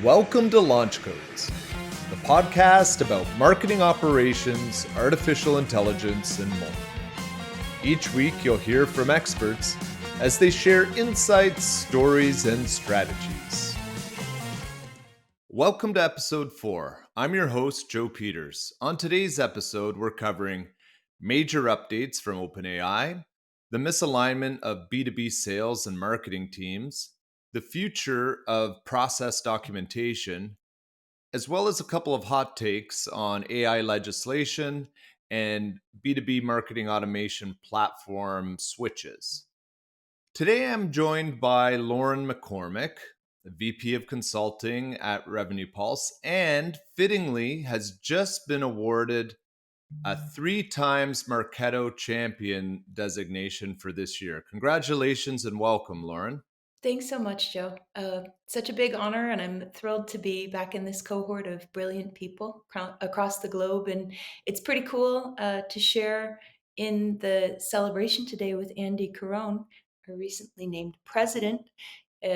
Welcome to Launch Codes, the podcast about marketing operations, artificial intelligence, and more. Each week, you'll hear from experts as they share insights, stories, and strategies. Welcome to episode 4. I'm your host, Joe Peters. On today's episode, we're covering major updates from OpenAI, the misalignment of B2B sales and marketing teams, the future of process documentation, as well as a couple of hot takes on AI legislation and B2B marketing automation platform switches. Today, I'm joined by Lauren McCormick, the VP of Consulting at Revenue Pulse, and fittingly has just been awarded a 3 times Marketo champion designation for this year. Congratulations and welcome, Lauren. Thanks so much, Joe. Such a big honor, and I'm thrilled to be back in this cohort of brilliant people across the globe. And it's pretty cool to share in the celebration today with Andy Carone, our recently named president.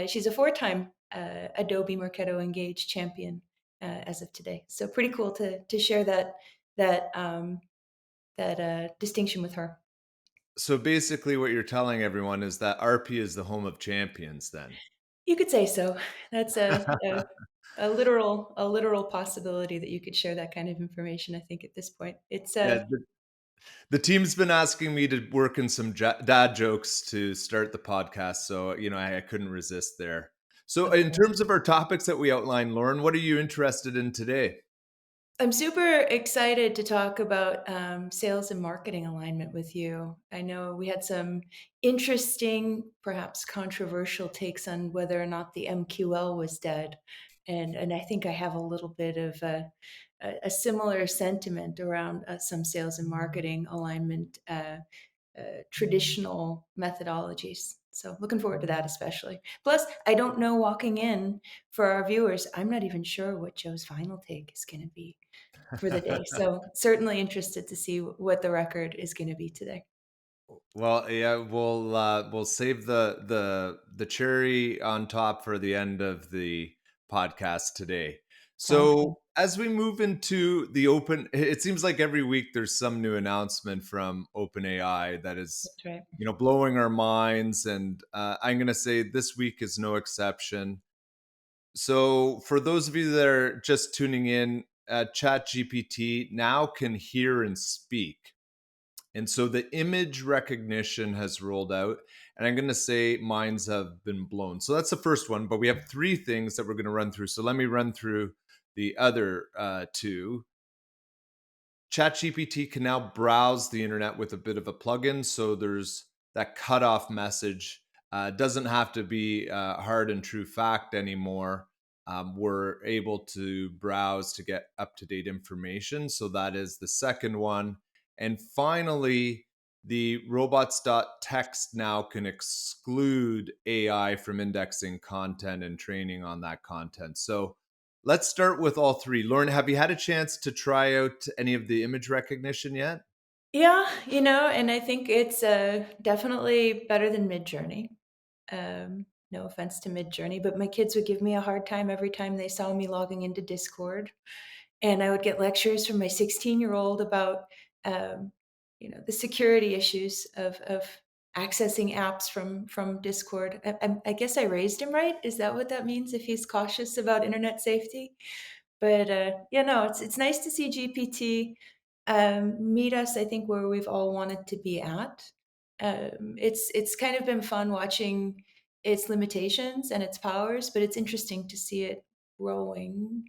She's a 4-time Adobe Marketo Engage champion as of today. So pretty cool to share that distinction with her. So basically, what you're telling everyone is that RP is the home of champions, then. You could say so. That's a literal possibility that you could share that kind of information. I think at this point, it's Yeah, the team's been asking me to work in some dad jokes to start the podcast, so I couldn't resist there. So, in okay. terms of our topics that we outlined, Lauren, what are you interested in today? I'm super excited to talk about sales and marketing alignment with you. I know we had some interesting, perhaps controversial takes on whether or not the MQL was dead, and I think I have a little bit of a similar sentiment around some sales and marketing alignment traditional methodologies. So looking forward to that, especially. Plus, I don't know walking in for our viewers. I'm not even sure what Joe's final take is going to be for the day. So certainly interested to see what the record is going to be today. Well, yeah, we'll save the cherry on top for the end of the podcast today. Sounds good. So as we move into the open, it seems like every week there's some new announcement from OpenAI that is, That's right. blowing our minds, and I'm going to say this week is no exception. So for those of you that are just tuning in, ChatGPT now can hear and speak. And so the image recognition has rolled out, and I'm going to say minds have been blown. So that's the first one, but we have 3 things that we're going to run through. So let me run through the other 2. ChatGPT can now browse the internet with a bit of a plugin. So there's that cutoff message. Doesn't have to be hard and true fact anymore. We're able to browse to get up to date information. So that is the second one. And finally, the robots.txt now can exclude AI from indexing content and training on that content. So let's start with all 3. Lauren, have you had a chance to try out any of the image recognition yet? Yeah, and I think it's definitely better than Midjourney. No offense to Midjourney, but my kids would give me a hard time every time they saw me logging into Discord. And I would get lectures from my 16-year-old about, um, the security issues of accessing apps from Discord. I guess I raised him right. Is that what that means? If he's cautious about internet safety, but yeah, no, it's nice to see GPT meet us. I think where we've all wanted to be at. It's kind of been fun watching its limitations and its powers, but it's interesting to see it growing.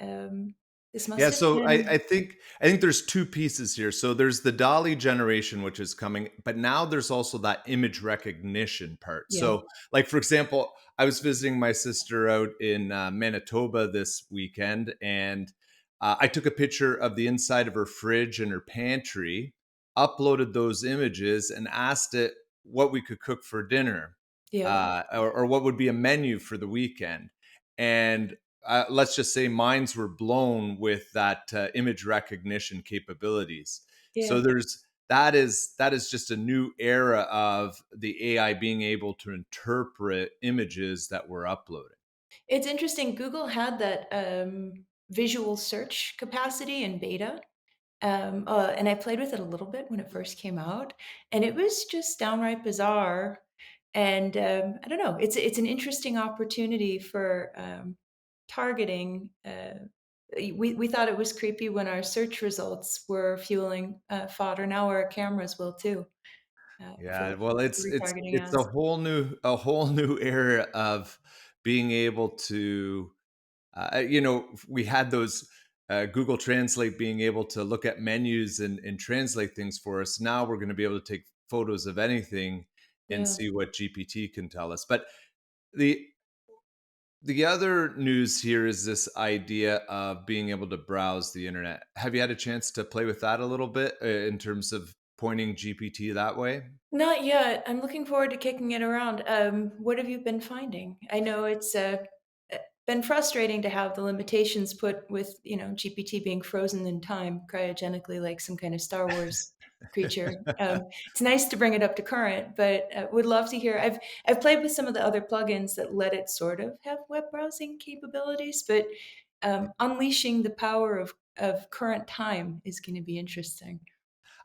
Um, this Yeah, must have so I been think I think there's 2 pieces here. So there's the Dolly generation, which is coming, but now there's also that image recognition part. yeah, So, like for example, I was visiting my sister out in Manitoba this weekend, and I took a picture of the inside of her fridge and her pantry, uploaded those images, and asked it what we could cook for dinner, yeah, or what would be a menu for the weekend. And let's just say minds were blown with that image recognition capabilities. So yeah. that is just a new era of the AI being able to interpret images that we're uploading. It's interesting. Google had that visual search capacity in beta. And I played with it a little bit when it first came out, and it was just downright bizarre. And I don't know, it's an interesting opportunity for targeting. We thought it was creepy when our search results were fueling fodder. Now our cameras will too Yeah, well, for it's retargeting it's a ads. whole new era of being able to, we had those Google Translate being able to look at menus and translate things for us. Now we're going to be able to take photos of anything and Yeah. see what GPT can tell us. But the the other news here is this idea of being able to browse the internet. Have you had a chance to play with that a little bit in terms of pointing GPT that way? Not yet. I'm looking forward to kicking it around. What have you been finding? I know it's been frustrating to have the limitations put with, GPT being frozen in time cryogenically like some kind of Star Wars creature. It's nice to bring it up to current, but would love to hear. I've played with some of the other plugins that let it sort of have web browsing capabilities, but unleashing the power of current time is going to be interesting.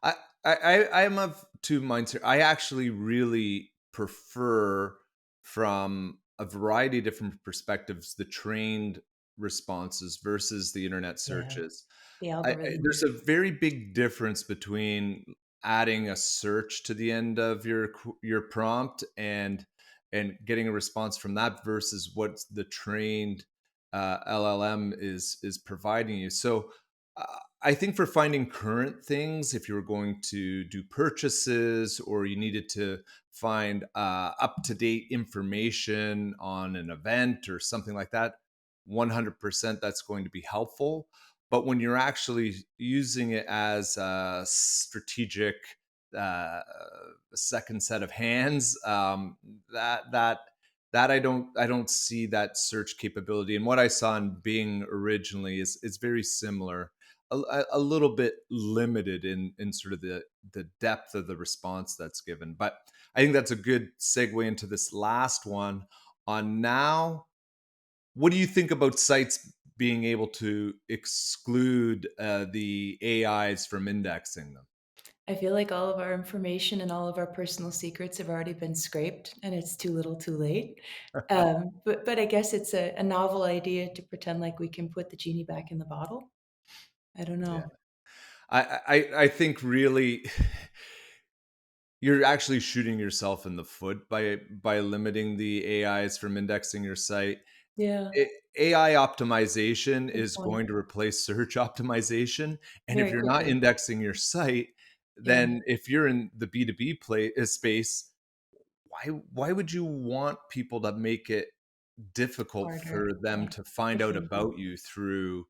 I I'm of two minds here. I actually really prefer, from a variety of different perspectives, the trained responses versus the internet Yeah, searches. the There's algorithms. a very big difference between adding a search to the end of your prompt and getting a response from that versus what the trained LLM is providing you. So uh, I think for finding current things, if you were going to do purchases or you needed to find up to date information on an event or something like that, 100% that's going to be helpful. But when you're actually using it as a strategic uh, second set of hands, that that that I don't see that search capability. And what I saw in Bing originally is very similar, a little bit limited in sort of the depth of the response that's given. But I think that's a good segue into this last one on now. What do you think about sites being able to exclude the AIs from indexing them? I feel like all of our information and all of our personal secrets have already been scraped, and it's too little, too late. But I guess it's a novel idea to pretend like we can put the genie back in the bottle. I don't Yeah, know. I think really you're actually shooting yourself in the foot by limiting the AIs from indexing your site. Yeah, AI optimization good is point. going to replace search optimization. And if Very you're not quickly. indexing your site, Yeah, then if you're in the B2B space, why would you want people to make it difficult harder. for them Yeah, to to find out find you. about you through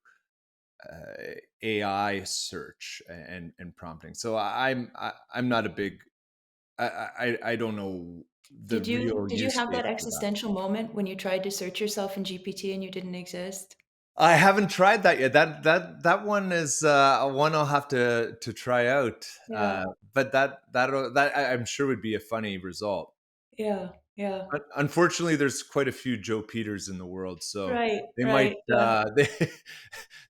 AI search and prompting? So I'm not a big I don't know the real Did you use have case that for that. existential moment when you tried to search yourself in GPT and you didn't exist? I haven't tried that yet. That one is one I'll have to try out. Yeah, But I'm sure would be a funny result. yeah, yeah. Unfortunately, there's quite a few Joe Peters in the world, so Right, they might right. Yeah.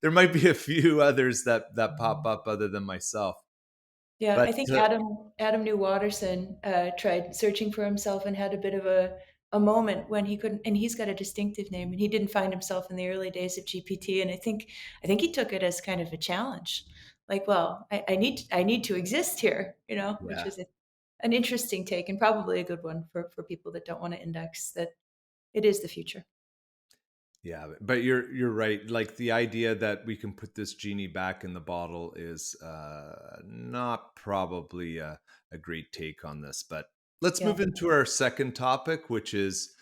there might be a few others that pop up other than myself. Yeah, But I think Adam New Watterson tried searching for himself and had a bit of a moment when he couldn't. And he's got a distinctive name, and he didn't find himself in the early days of GPT. And I think he took it as kind of a challenge, like, well, I need to exist here, which yeah, is an interesting take and probably a good one for people that don't want to index. That it is the future. yeah, but you're right. Like the idea that we can put this genie back in the bottle is not probably a great take on this. But let's Yeah. move into our second topic, which is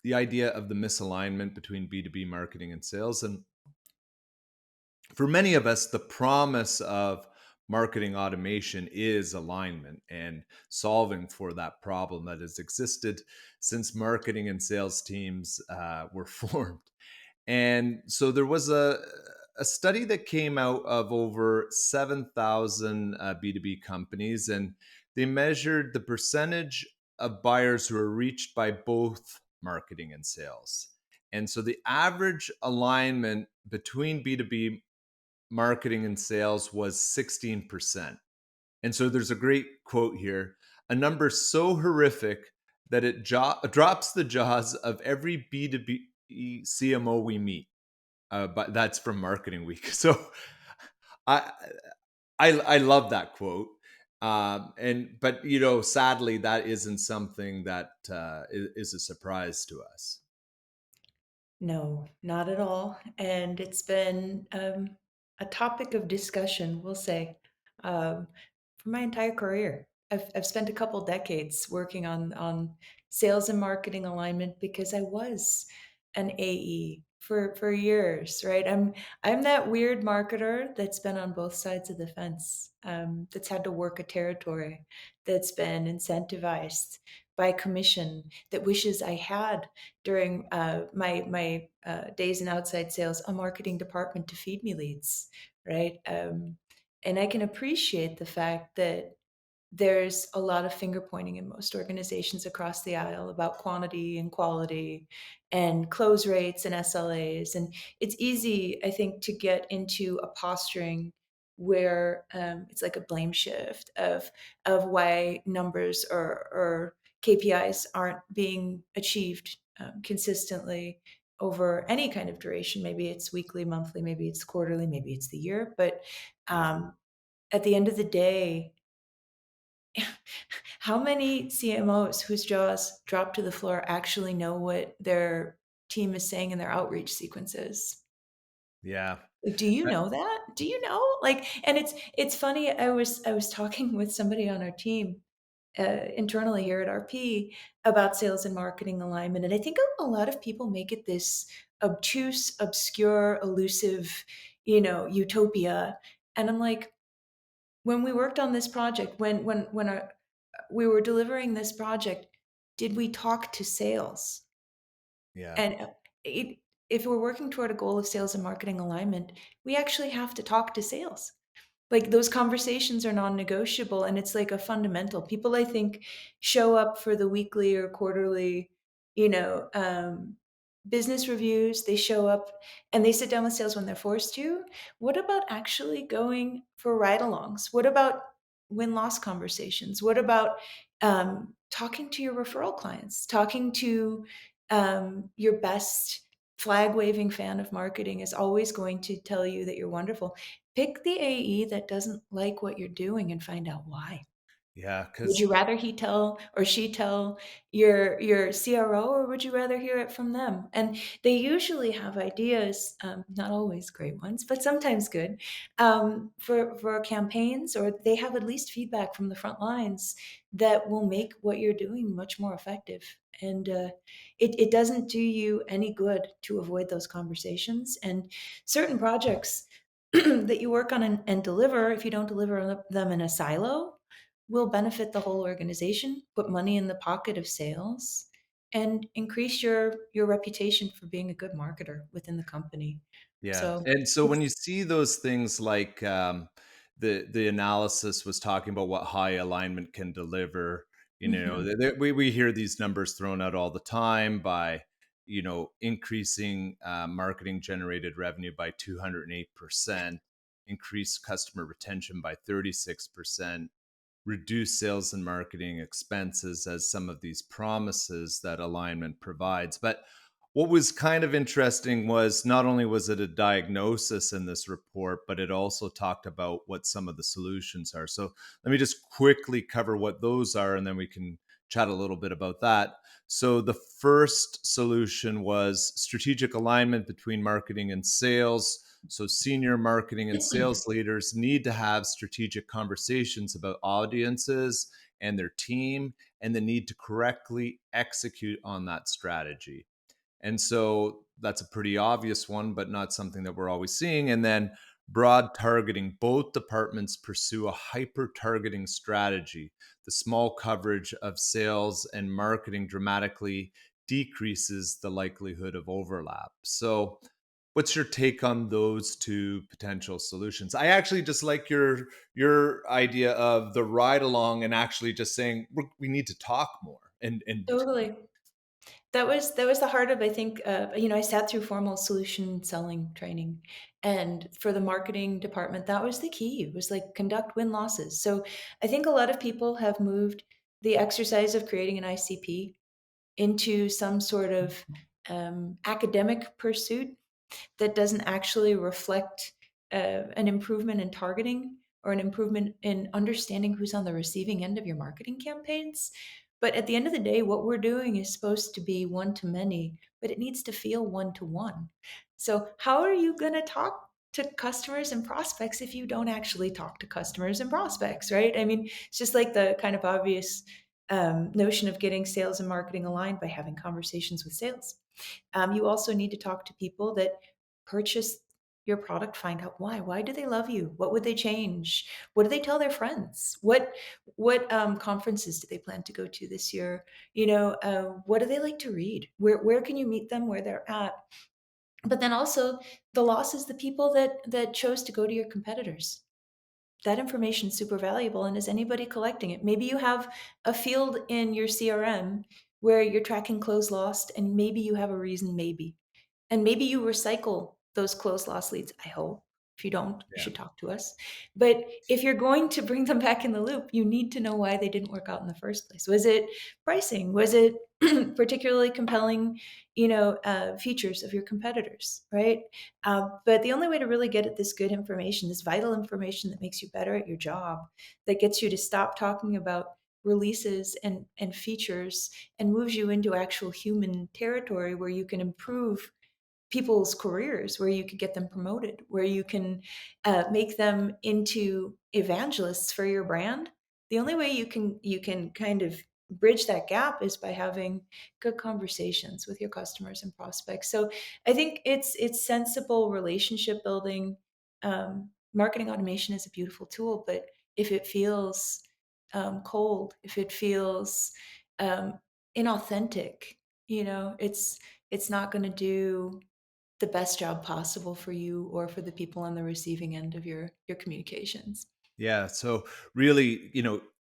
the idea of the misalignment between B2B marketing and sales. And for many of us, the promise of marketing automation is alignment and solving for that problem that has existed since marketing and sales teams were formed. And so there was a study that came out of over 7,000 B2B companies, and they measured the percentage of buyers who are reached by both marketing and sales. And so the average alignment between B2B marketing and sales was 16%. And so there's a great quote here, a number so horrific that it drops the jaws of every B2B CMO we meet. But that's from Marketing Week. So I I love that quote. And but sadly, that isn't something that is a surprise to us. No, not at all. And it's been a topic of discussion, we'll say, um, for my entire career. I've spent a couple decades working on sales and marketing alignment because I was an AE for years, right? I'm that weird marketer that's been on both sides of the fence, that's had to work a territory, that's been incentivized by commission, that wishes I had during my days in outside sales a marketing department to feed me leads, right? And I can appreciate the fact that there's a lot of finger pointing in most organizations across the aisle about quantity and quality and close rates and SLAs. And it's easy, I think, to get into a posturing where it's like a blame shift of why numbers or KPIs aren't being achieved consistently over any kind of duration. Maybe it's weekly, monthly, maybe it's quarterly, maybe it's the year. But Yeah. um, at the end of the day, how many CMOs whose jaws drop to the floor actually know what their team is saying in their outreach sequences? Yeah. Like, do you know that? Do you know? Like, and it's funny. I was talking with somebody on our team internally here at RP about sales and marketing alignment, and I think a lot of people make it this obtuse, obscure, elusive, utopia. And I'm like, when we worked on this project, we were delivering this project, did we talk to sales? Yeah. And it, if we're working toward a goal of sales and marketing alignment, we actually have to talk to sales. Like, those conversations are non-negotiable, and it's like a fundamental. People, I think, show up for the weekly or quarterly, you know, um, business reviews. They show up and they sit down with sales when they're forced to. What about actually going for ride-alongs? What about win-loss conversations? What about talking to your referral clients? Talking to your best flag-waving fan of marketing is always going to tell you that you're wonderful. Pick the AE that doesn't like what you're doing and find out why. Yeah. Would Because you rather he tell or she tell your CRO, or would you rather hear it from them? And they usually have ideas, not always great ones, but sometimes good, for campaigns, or they have at least feedback from the front lines that will make what you're doing much more effective. And it doesn't do you any good to avoid those conversations. And certain projects that you work on and deliver, if you don't deliver them in a silo, will benefit the whole organization, put money in the pocket of sales, and increase your reputation for being a good marketer within the company. Yeah. So And so when it's you see those things like the analysis was talking about what high alignment can deliver, mhm. we hear these numbers thrown out all the time by, increasing marketing generated revenue by 208%, increase customer retention by 36%, reduce sales and marketing expenses as some of these promises that alignment provides. But what was kind of interesting was not only was it a diagnosis in this report, but it also talked about what some of the solutions are. So let me just quickly cover what those are, and then we can chat a little bit about that. So the first solution was strategic alignment between marketing and sales. So senior marketing and sales leaders need to have strategic conversations about audiences and their team and the need to correctly execute on that strategy. And so that's a pretty obvious one, but not something that we're always seeing. And then broad targeting. Both departments pursue a hyper targeting strategy. The small coverage of sales and marketing dramatically decreases the likelihood of overlap. So, what's your take on those two potential solutions? I actually just like your idea of the ride along and actually just saying we need to talk more and Totally. That was the heart of, I think, I sat through formal solution selling training, and for the marketing department, that was the key. It was like conduct win losses. So I think a lot of people have moved the exercise of creating an ICP into some sort of academic pursuit that doesn't actually reflect an improvement in targeting or an improvement in understanding who's on the receiving end of your marketing campaigns. But at the end of the day, what we're doing is supposed to be one to many, but it needs to feel one to one. So, how are you going to talk to customers and prospects if you don't actually talk to customers and prospects, right? I mean, it's just like the kind of obvious notion of getting sales and marketing aligned by having conversations with sales. You also need to talk to people that purchase your product, find out why. Why do they love you? What would they change? What do they tell their friends? What conferences do they plan to go to this year? What do they like to read? Where can you meet them where they're at? But then also the loss is the people that chose to go to your competitors. That information is super valuable, and is anybody collecting it? Maybe you have a field in your CRM where you're tracking close lost, and maybe you have a reason, maybe. And maybe you recycle those close loss leads, I hope. If you don't, you Yeah. should talk to us. But if you're going to bring them back in the loop, you need to know why they didn't work out in the first place. Was it pricing? Was it particularly compelling, features of your competitors, right? But the only way to really get at this good information, this vital information that makes you better at your job, that gets you to stop talking about releases and features and moves you into actual human territory where you can improve people's careers, where you could get them promoted, where you can make them into evangelists for your brand. The only way you can kind of bridge that gap is by having good conversations with your customers and prospects. So I think it's sensible relationship building. Marketing automation is a beautiful tool, but if it feels cold, if it feels um, inauthentic, it's not going to do the best job possible for you or for the people on the receiving end of your communications. Yeah. So really,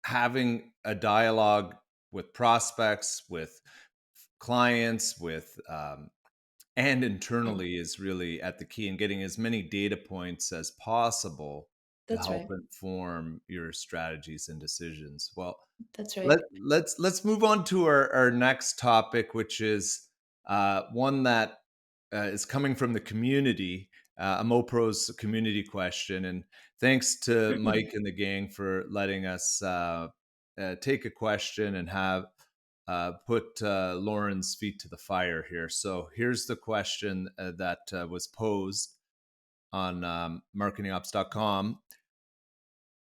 having a dialogue with prospects, with clients, with and internally is really at the key, and getting as many data points as possible to That's help right. inform your strategies and decisions. Well, That's right. let's move on to our next topic, which is one that is coming from the community, a MoPro's community question. And thanks to Mike and the gang for letting us take a question and have put Lauren's feet to the fire here. So here's the question that was posed on marketingops.com.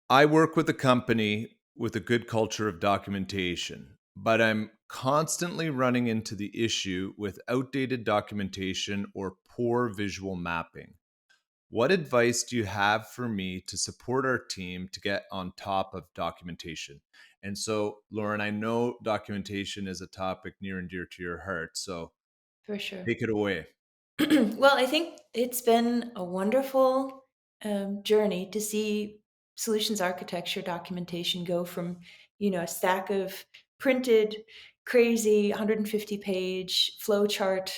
I work with a company with a good culture of documentation, but I'm constantly running into the issue with outdated documentation or poor visual mapping. What advice do you have for me to support our team to get on top of documentation? And so, Lauren, I know documentation is a topic near and dear to your heart. So For sure. take it away. Well, I think it's been a wonderful journey to see solutions architecture documentation go from, a stack of printed, crazy 150-page flowchart,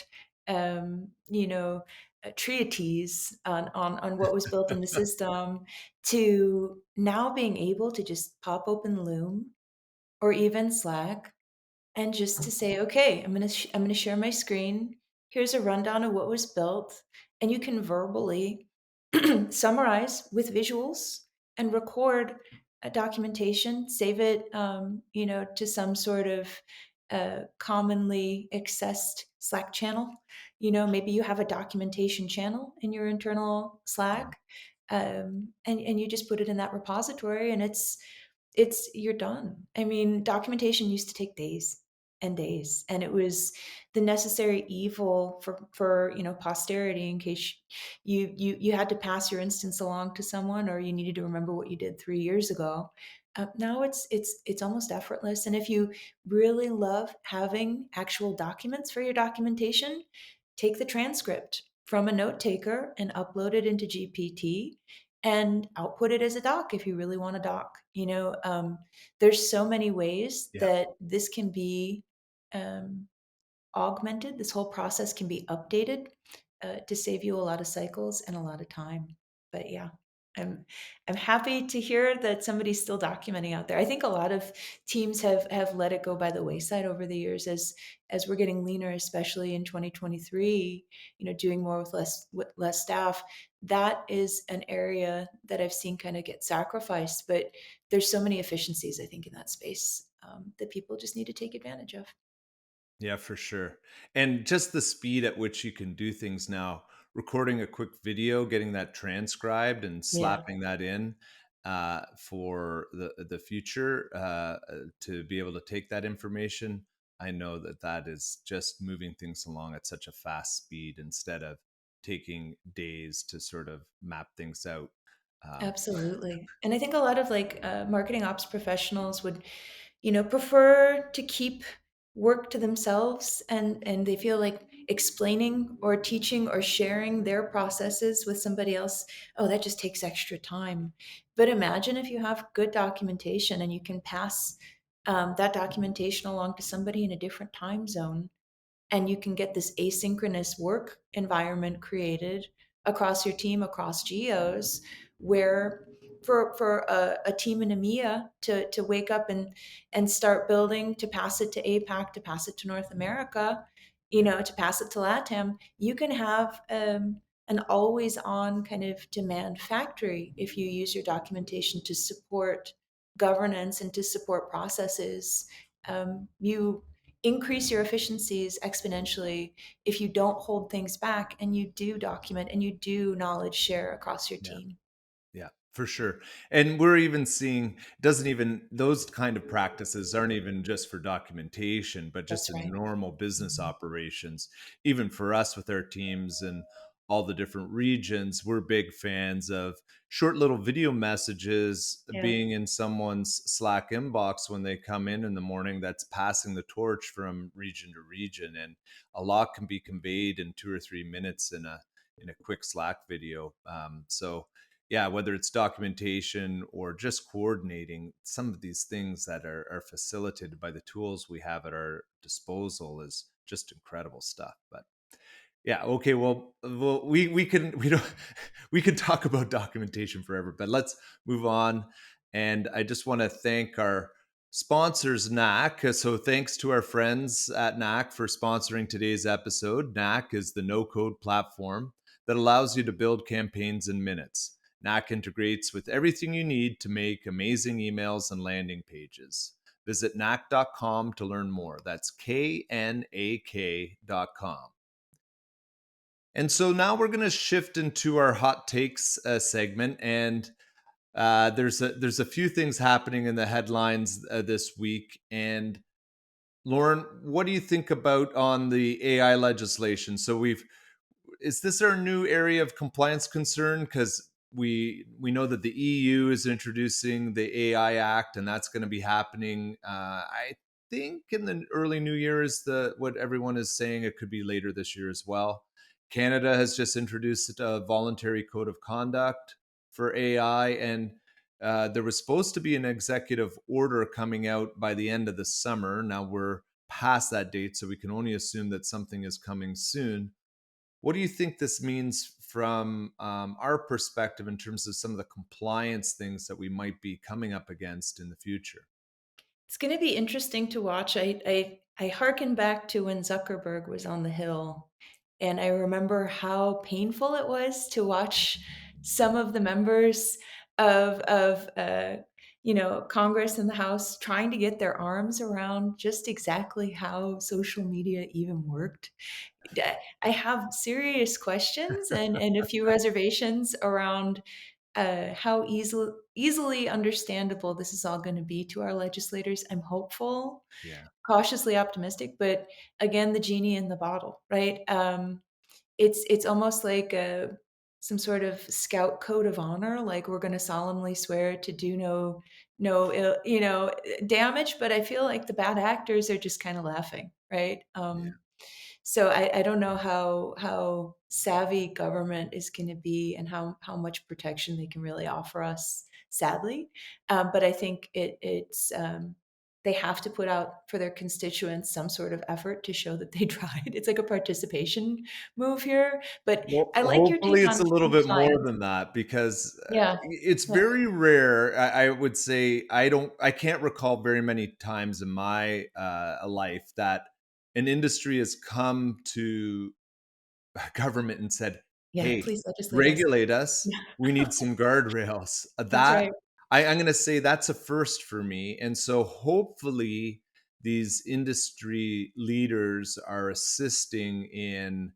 a treatise on what was built in the system, to now being able to just pop open Loom or even Slack and just to say, okay, I'm gonna share my screen. Here's a rundown of what was built, and you can verbally summarize with visuals and record a documentation. Save it, to some sort of commonly accessed Slack channel. Maybe you have a documentation channel in your internal Yeah. Slack, and you just put it in that repository, and it's you're done. I mean, documentation used to take days and days, and it was the necessary evil for posterity in case you had to pass your instance along to someone, or you needed to remember what you did 3 years ago. Now it's almost effortless, and if you really love having actual documents for your documentation, take the transcript from a note taker and upload it into GPT and output it as a doc if you really want a doc. There's so many ways Yeah. that this can be um, augmented. This whole process can be updated to save you a lot of cycles and a lot of time. But yeah, I'm I'm happy to hear that somebody's still documenting out there. I think a lot of teams have let it go by the wayside over the years as we're getting leaner, especially in 2023. Doing more with less staff. That is an area that I've seen kind of get sacrificed. But there's so many efficiencies, I think, in that space that people just need to take advantage of. Yeah, for sure. And just the speed at which you can do things now, recording a quick video, getting that transcribed and Yeah. slapping that in for the future to be able to take that information. I know that that is just moving things along at such a fast speed instead of taking days to sort of map things out. Um, Absolutely. And I think a lot of like marketing ops professionals would, prefer to keep work to themselves and they feel like explaining or teaching or sharing their processes with somebody else, oh, that just takes extra time. But imagine if you have good documentation and you can pass that documentation along to somebody in a different time zone and you can get this asynchronous work environment created across your team across geos where for a team in EMEA to wake up and start building to pass it to APAC to pass it to North America, to pass it to LATAM, you can have an always on kind of demand factory if you use your documentation to support governance and to support processes. You increase your efficiencies exponentially if you don't hold things back and you do document and you do knowledge share across your yeah. team. Yeah, for sure. And we're even seeing doesn't even those kind of practices aren't even just for documentation, but just That's in right. normal business operations. Even for us with our teams and all the different regions, we're big fans of short little video messages Yeah. being in someone's Slack inbox when they come in the morning that's passing the torch from region to region, and a lot can be conveyed in 2 or 3 minutes in a quick Slack video. So yeah, whether it's documentation or just coordinating some of these things that are facilitated by the tools we have at our disposal is just incredible stuff. But yeah, okay, well, we can we don't we can talk about documentation forever, but let's move on. And I just want to thank our sponsors, NAC. So thanks to our friends at NAC for sponsoring today's episode. NAC is the no-code platform that allows you to build campaigns in minutes. NAC integrates with everything you need to make amazing emails and landing pages. Visit knack.com to learn more. That's knak.com. And so now we're going to shift into our hot takes segment, and there's a few things happening in the headlines this week. And Lauren, what do you think about on the AI legislation? So we've is this our new area of compliance concern? Because we know that the EU is introducing the AI Act, and that's going to be happening. I think in the early new year is the what everyone is saying. It could be later this year as well. Canada has just introduced a voluntary code of conduct for AI, and there was supposed to be an executive order coming out by the end of the summer. Now we're past that date, so we can only assume that something is coming soon. What do you think this means from our perspective in terms of some of the compliance things that we might be coming up against in the future? It's going to be interesting to watch. I hearken back to when Zuckerberg was on the Hill, and I remember how painful it was to watch some of the members of Congress and the House trying to get their arms around just exactly how social media even worked. I have serious questions and a few reservations around how easily understandable this is all going to be to our legislators. I'm hopeful, Yeah, cautiously optimistic, but again, the genie in the bottle, right? It's almost like some sort of scout code of honor, like we're going to solemnly swear to do no damage. But I feel like the bad actors are just kind of laughing, right? yeah, So I don't know how savvy government is going to be and how much protection they can really offer us. Sadly, but I think it's they have to put out for their constituents some sort of effort to show that they tried. It's like a participation move here. But Well, I like your hopefully take it's on a little bit more compliance. than that because Yeah. it's Yeah. very rare. I would say I can't recall very many times in my life that an industry has come to government and said, Yeah. "Hey, Please legislate us. regulate us. Yeah. We need some guardrails." That's That right. I'm going to say that's a first for me, and so hopefully these industry leaders are assisting in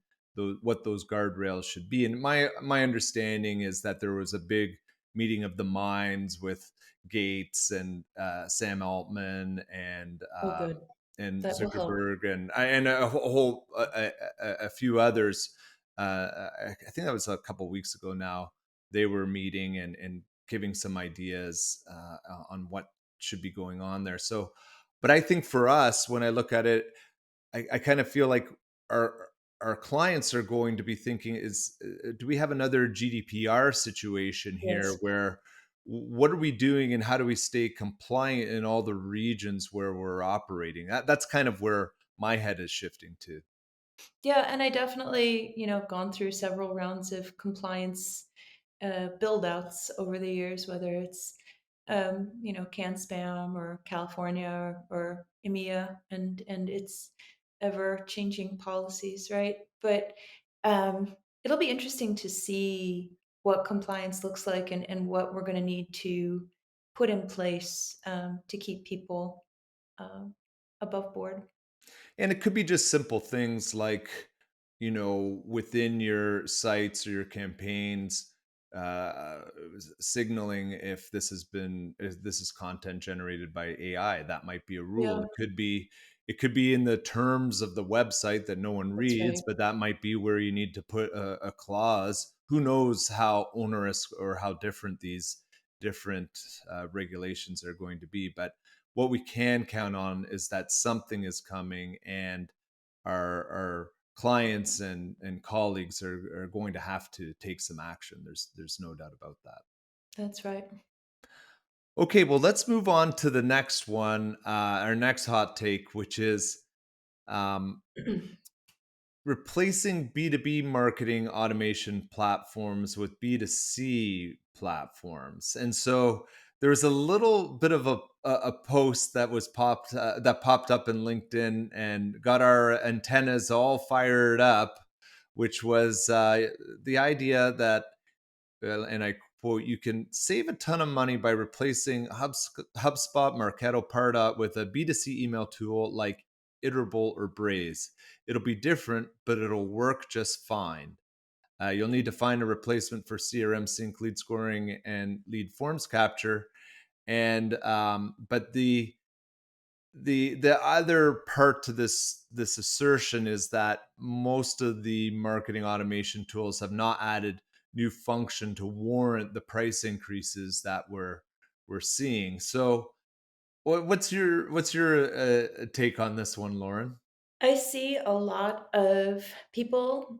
what those guardrails should be. And my understanding is that there was a big meeting of the minds with Gates and Sam Altman Oh, good. and That will help. Zuckerberg and a whole a few others. I think that was a couple weeks ago now. They were meeting and giving some ideas on what should be going on there. So, but I think for us, when I look at it, I kind of feel like our our clients are going to be thinking is do we have another GDPR situation here Yes. where what are we doing and how do we stay compliant in all the regions where we're operating? That's kind of where my head is shifting to. Yeah, and I definitely, gone through several rounds of compliance build outs over the years, whether it's, can spam or California or EMEA and its ever changing policies, right? But it'll be interesting to see what compliance looks like and what we're going to need to put in place to keep people um, above board. And it could be just simple things like, within your sites or your campaigns, signaling if this is content generated by AI. That might be a rule. Yeah, It could be in the terms of the website that no one that's reads, right. but that might be where you need to put a clause. Who knows how onerous or how different these different regulations are going to be? But what we can count on is that something is coming and our clients and colleagues are going to have to take some action. There's no doubt about that. That's right. Okay, well, let's move on to the next one, our next hot take, which is um, replacing B2B marketing automation platforms with B2C platforms. And so there's a little bit of a post that popped up in LinkedIn and got our antennas all fired up, which was the idea that and I quote, you can save a ton of money by replacing HubSpot, Marketo, Pardot with a B2C email tool like Iterable or Braze. It'll be different, but it'll work just fine. You'll need to find a replacement for CRM sync, lead scoring, and lead forms capture. And but the other part to this assertion is that most of the marketing automation tools have not added new function to warrant the price increases that we're seeing. So what's your take on this one, Lauren? I see a lot of people,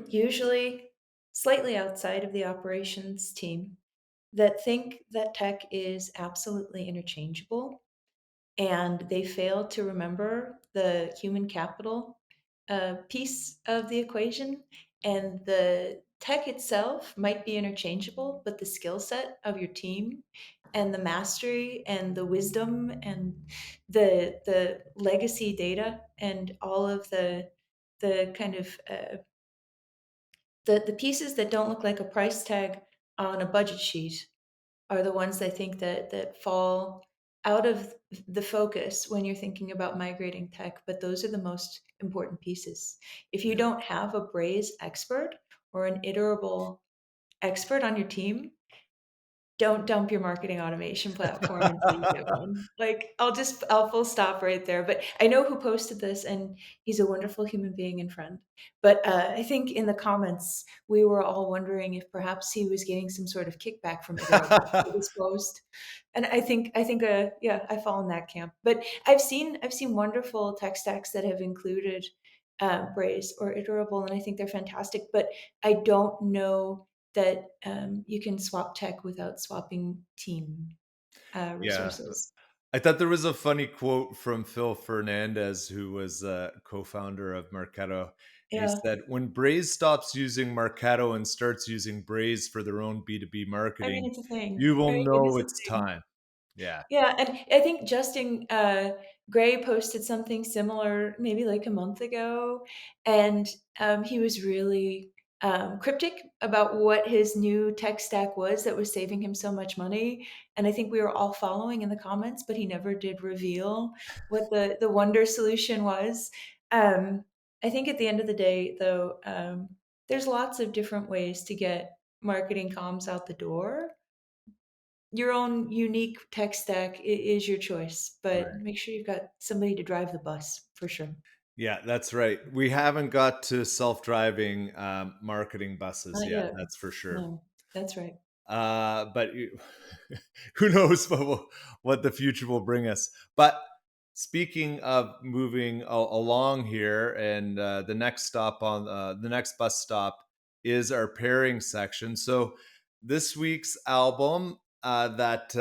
usually slightly outside of the operations team, that think that tech is absolutely interchangeable and they fail to remember the human capital piece of the equation. And the tech itself might be interchangeable, but the skill set of your team and the mastery and the wisdom and the legacy data and all of the kind of the pieces that don't look like a price tag on a budget sheet are the ones I think that fall out of the focus when you're thinking about migrating tech, but those are the most important pieces. If you Yeah. don't have a Braze expert or an iterable expert on your team, don't dump your marketing automation platform until you get one. Like, I'll full stop right there. But I know who posted this, and he's a wonderful human being and friend. But I think in the comments, we were all wondering if perhaps he was getting some sort of kickback from Iterable for this post. And yeah, I fall in that camp. But I've seen wonderful tech stacks that have included Braze or Iterable, and I think they're fantastic. But I don't know that you can swap tech without swapping team Yeah, resources. I thought there was a funny quote from Phil Fernandez, who was a co-founder of Marketo. And he Yeah. said, when Braze stops using Marketo and starts using Braze for their own B2B I mean, marketing, it's a thing, you will right? It know is a it's thing. time. Yeah, Yeah, and I think Justin Gray posted something similar maybe like a month ago, and he was really cryptic about what his new tech stack was that was saving him so much money. And I think we were all following in the comments, but he never did reveal what the wonder solution was. Um, I think at the end of the day, though, there's lots of different ways to get marketing comms out the door. Your own unique tech stack is your choice, but right. make sure you've got somebody to drive the bus for sure. Yeah, that's right. We haven't got to self-driving marketing buses Not yet. yet. That's for sure. No, that's right. But who knows what the future will bring us. But speaking of moving along here, and the next bus stop is our pairing section. So this week's album that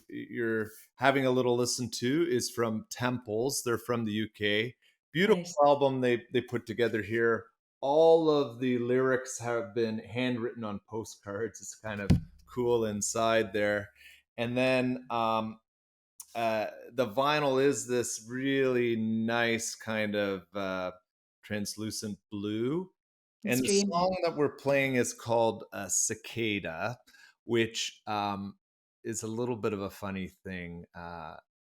you're having a little listen to is from Temples. They're from the UK. Beautiful Nice. album they put together here. All of the lyrics have been handwritten on postcards. It's kind of cool inside there. And then the vinyl is this really nice kind of translucent blue. It's And the dreamy. song that we're playing is called Cicada, which is a little bit of a funny thing.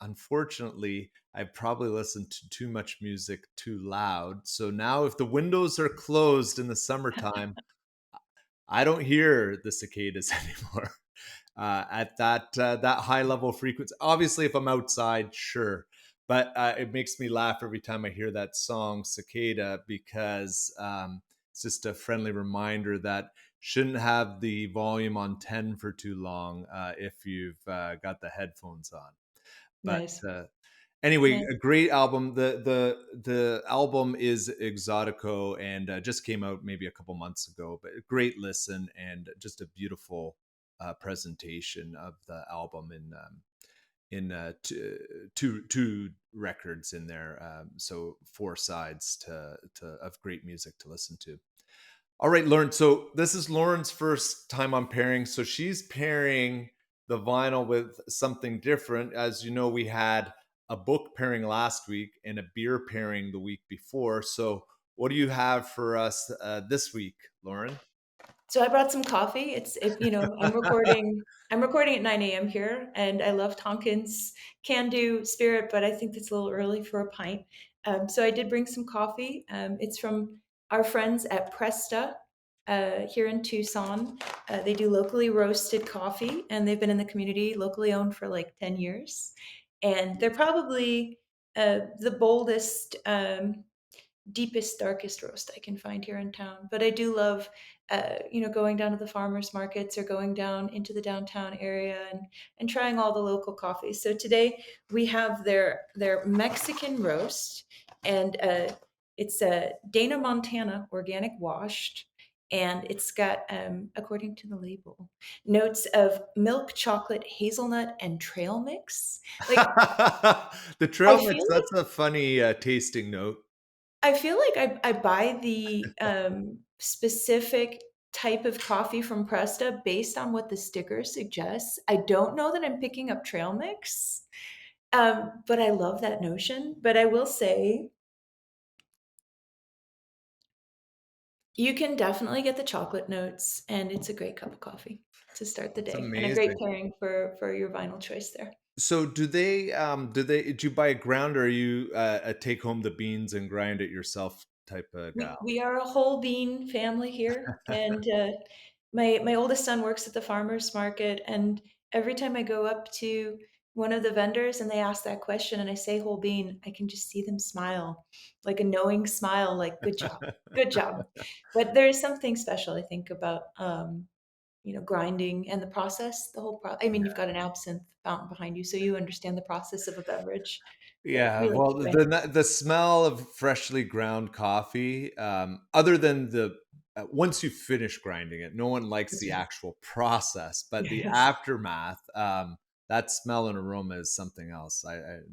Unfortunately, I probably listened to too much music too loud. So now, if the windows are closed in the summertime, I don't hear the cicadas anymore at that high level frequency. Obviously, if I'm outside, sure, but it makes me laugh every time I hear that song "Cicada" because it's just a friendly reminder that shouldn't have the volume on 10 for too long if you've got the headphones on. But Nice. anyway, Nice. a great album. The album is Exotico and just came out maybe a couple months ago. But a great listen and just a beautiful presentation of the album in two records in there. So four sides to of great music to listen to. All right, Lauren. So this is Lauren's first time on pairing. So she's pairing the vinyl with something different. As you know, we had a book pairing last week and a beer pairing the week before. So what do you have for us this week, Lauren? So I brought some coffee. I'm recording at 9 a.m. here, and I love Tonkin's Can Do Spirit, but I think it's a little early for a pint. So I did bring some coffee. It's from our friends at Presta here in Tucson. They do locally roasted coffee, and they've been in the community, locally owned for like 10 years. And they're probably the boldest deepest, darkest roast I can find here in town. But I do love, going down to the farmers markets or going down into the downtown area and trying all the local coffees. So today we have their Mexican roast, and it's a Dana Montana organic washed. And it's got, according to the label, notes of milk, chocolate, hazelnut, and trail mix. Like The I trail mix, feel that's a funny tasting note. I feel like I buy the, specific type of coffee from Presta based on what the sticker suggests. I don't know that I'm picking up trail mix, but I love that notion. But I will say, you can definitely get the chocolate notes, and it's a great cup of coffee to start the That's day, and a great amazing. pairing for your vinyl choice there. So did you buy a ground or are you take home the beans and grind it yourself type of We gal? we are a whole bean family here, and my oldest son works at the farmers market, and every time I go up to one of the vendors and they ask that question and I say whole bean, I can just see them smile, like a knowing smile, like good job, good job. But there is something special, I think, about grinding and the process, the whole I mean, you've got an absinthe fountain behind you, so you understand the process of a beverage. But Yeah, we like well, to grind. the smell of freshly ground coffee, other than the once you finish grinding it, no one likes the That's right. actual process, but the Yes. aftermath. that smell and aroma is something else.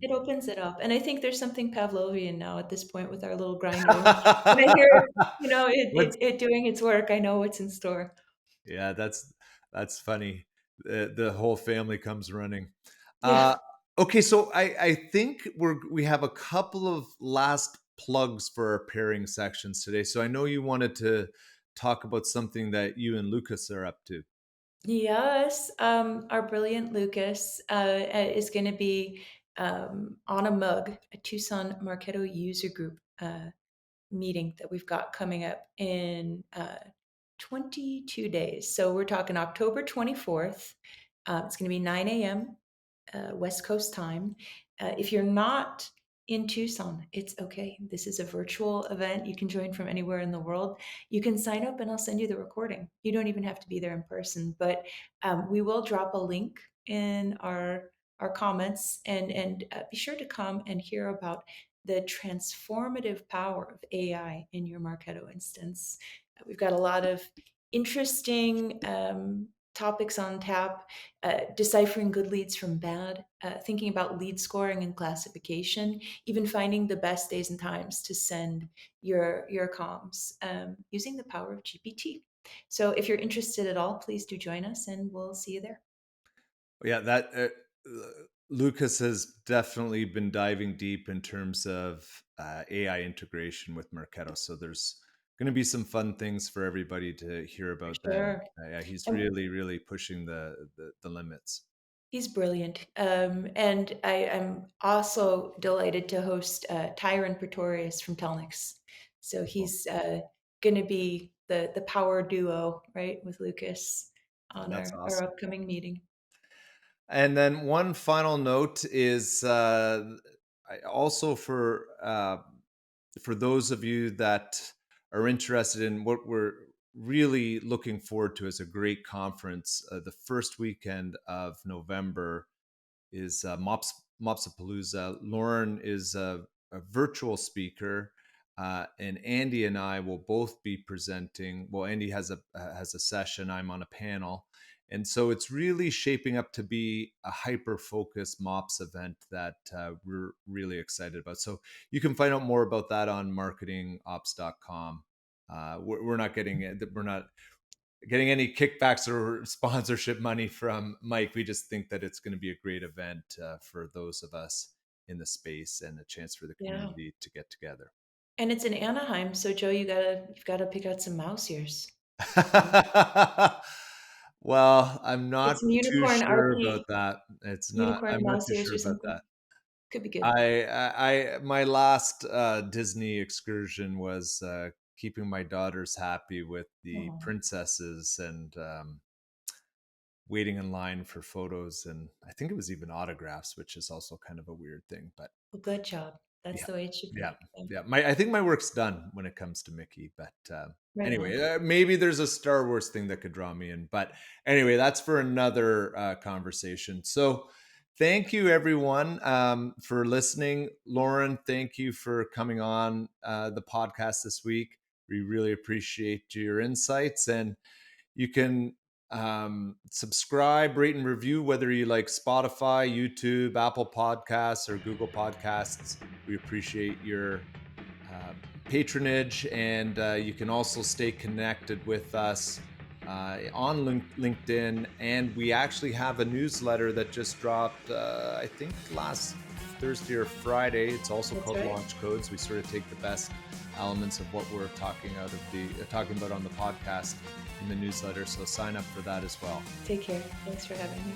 It opens it up, and I think there's something Pavlovian now at this point with our little grinder. When I hear it, What's it doing its work, I know what's in store. Yeah, that's funny. The whole family comes running. Yeah. Uh, okay, so I think we have a couple of last plugs for our pairing sections today. So I know you wanted to talk about something that you and Lucas are up to. Yes, our brilliant Lucas is going to be on a mug, a Tucson Marketo user group meeting that we've got coming up in 22 days. So we're talking October 24th. It's going to be 9 a.m. West Coast time. If you're not in Tucson, it's okay. This is a virtual event. You can join from anywhere in the world. You can sign up and I'll send you the recording. You don't even have to be there in person, but we will drop a link in our comments and be sure to come and hear about the transformative power of AI in your Marketo instance. We've got a lot of interesting topics on tap, deciphering good leads from bad, thinking about lead scoring and classification, even finding the best days and times to send your comms using the power of GPT. So if you're interested at all, please do join us and we'll see you there. Yeah, that Lucas has definitely been diving deep in terms of AI integration with Marketo. So there's going to be some fun things for everybody to hear For about then. sure. Yeah, he's And really, really pushing the limits. he's brilliant. And I am also delighted to host Tyron Pretorius from Telnix. So Cool. he's going to be the power duo, right, with Lucas on That's our awesome. upcoming meeting. And then one final note is also for those of you that are interested in what we're really looking forward to as a great conference, the first weekend of November is Mopsapalooza. Lauren is a virtual speaker, and Andy and I will both be presenting. Well, Andy has a session. I'm on a panel, and so it's really shaping up to be a hyper focused MOPS event that we're really excited about. So you can find out more about that on marketingops.com. We're not getting it. We're not getting any kickbacks or sponsorship money from Mike. We just think that it's going to be a great event for those of us in the space and a chance for the Yeah. community to get together. And it's in Anaheim, so Joe, you've gotta pick out some mouse ears. Well, I'm Get not some too unicorn sure about RP, that. It's not. unicorn I'm not mouse too ears sure or about something. that. Could be good. My last Disney excursion was keeping my daughters happy with the Oh, princesses and waiting in line for photos, and I think it was even autographs, which is also kind of a weird thing. But well, good job. That's yeah, the way it should yeah, be. Yeah. yeah. I think my work's done when it comes to Mickey. But Right anyway, on. maybe there's a Star Wars thing that could draw me in. But anyway, that's for another conversation. So thank you everyone for listening. Lauren, thank you for coming on the podcast this week. We really appreciate your insights, and you can subscribe, rate, and review whether you like Spotify, YouTube, Apple Podcasts, or Google Podcasts. We appreciate your uh, patronage, and you can also stay connected with us on LinkedIn. And we actually have a newsletter that just dropped, I think, last Thursday or Friday. It's also That's called right. Launch Codes. We sort of take the best elements of what we're talking about on the podcast in the newsletter. So sign up for that as well. Take care. Thanks for having me.